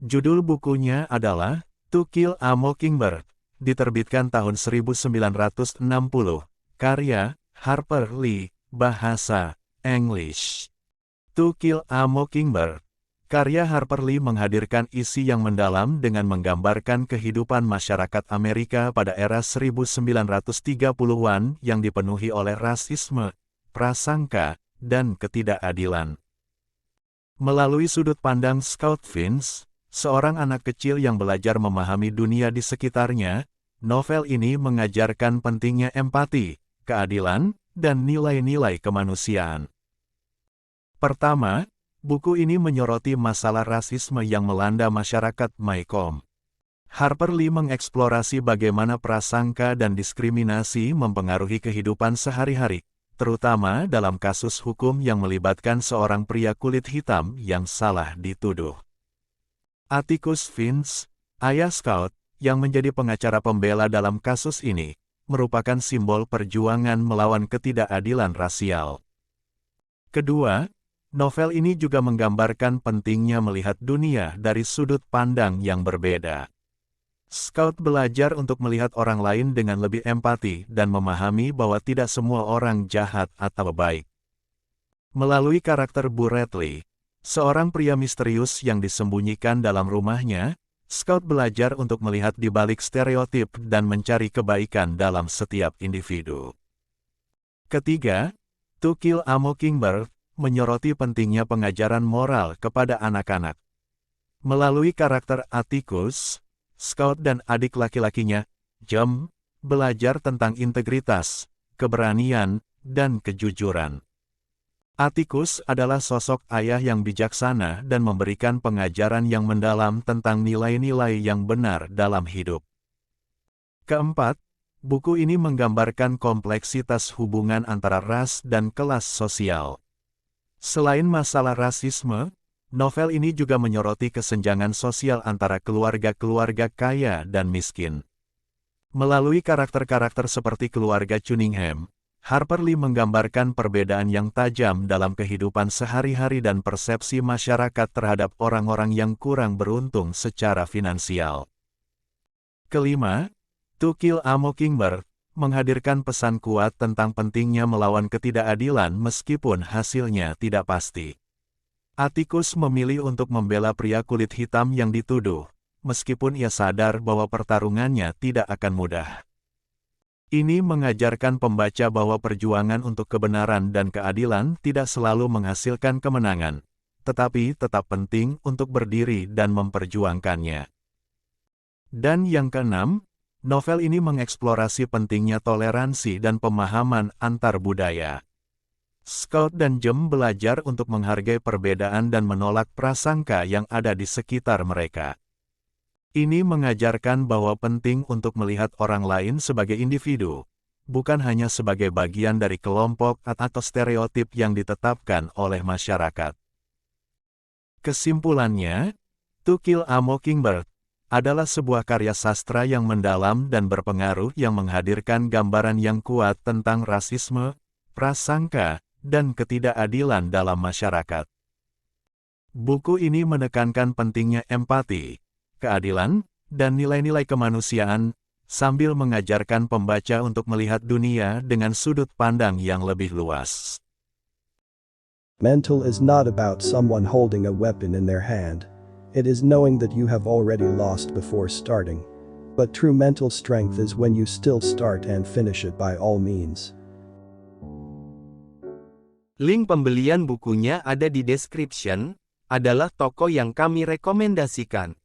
Judul bukunya adalah To Kill a Mockingbird, diterbitkan tahun 1960, karya Harper Lee, bahasa English. To Kill a Mockingbird, karya Harper Lee menghadirkan isi yang mendalam dengan menggambarkan kehidupan masyarakat Amerika pada era 1930-an yang dipenuhi oleh rasisme, prasangka, dan ketidakadilan. Melalui sudut pandang Scout Vince, seorang anak kecil yang belajar memahami dunia di sekitarnya, novel ini mengajarkan pentingnya empati, keadilan, dan nilai-nilai kemanusiaan. Pertama, buku ini menyoroti masalah rasisme yang melanda masyarakat Maycomb. Harper Lee mengeksplorasi bagaimana prasangka dan diskriminasi mempengaruhi kehidupan sehari-hari, terutama dalam kasus hukum yang melibatkan seorang pria kulit hitam yang salah dituduh. Atticus Finch, ayah Scout, yang menjadi pengacara pembela dalam kasus ini, merupakan simbol perjuangan melawan ketidakadilan rasial. Kedua, novel ini juga menggambarkan pentingnya melihat dunia dari sudut pandang yang berbeda. Scout belajar untuk melihat orang lain dengan lebih empati dan memahami bahwa tidak semua orang jahat atau baik. Melalui karakter Bu Radley, seorang pria misterius yang disembunyikan dalam rumahnya, Scout belajar untuk melihat di balik stereotip dan mencari kebaikan dalam setiap individu. Ketiga, To Kill a Mockingbird menyoroti pentingnya pengajaran moral kepada anak-anak. Melalui karakter Atticus, Scout dan adik laki-lakinya, Jem, belajar tentang integritas, keberanian, dan kejujuran. Atticus adalah sosok ayah yang bijaksana dan memberikan pengajaran yang mendalam tentang nilai-nilai yang benar dalam hidup. Keempat, buku ini menggambarkan kompleksitas hubungan antara ras dan kelas sosial. Selain masalah rasisme, novel ini juga menyoroti kesenjangan sosial antara keluarga-keluarga kaya dan miskin. Melalui karakter-karakter seperti keluarga Cunningham, Harper Lee menggambarkan perbedaan yang tajam dalam kehidupan sehari-hari dan persepsi masyarakat terhadap orang-orang yang kurang beruntung secara finansial. Kelima, To Kill a Mockingbird menghadirkan pesan kuat tentang pentingnya melawan ketidakadilan meskipun hasilnya tidak pasti. Atticus memilih untuk membela pria kulit hitam yang dituduh, meskipun ia sadar bahwa pertarungannya tidak akan mudah. Ini mengajarkan pembaca bahwa perjuangan untuk kebenaran dan keadilan tidak selalu menghasilkan kemenangan, tetapi tetap penting untuk berdiri dan memperjuangkannya. Dan yang keenam, novel ini mengeksplorasi pentingnya toleransi dan pemahaman antar budaya. Scout dan Jem belajar untuk menghargai perbedaan dan menolak prasangka yang ada di sekitar mereka. Ini mengajarkan bahwa penting untuk melihat orang lain sebagai individu, bukan hanya sebagai bagian dari kelompok atau stereotip yang ditetapkan oleh masyarakat. Kesimpulannya, To Kill a Mockingbird adalah sebuah karya sastra yang mendalam dan berpengaruh yang menghadirkan gambaran yang kuat tentang rasisme, prasangka, dan ketidakadilan dalam masyarakat. Buku ini menekankan pentingnya empati, keadilan, dan nilai-nilai kemanusiaan, sambil mengajarkan pembaca untuk melihat dunia dengan sudut pandang yang lebih luas. Mental is not about someone holding a weapon in their hand. It is knowing that you have already lost before starting. But true mental strength is when you still start and finish it by all means. Link pembelian bukunya ada di description, adalah toko yang kami rekomendasikan.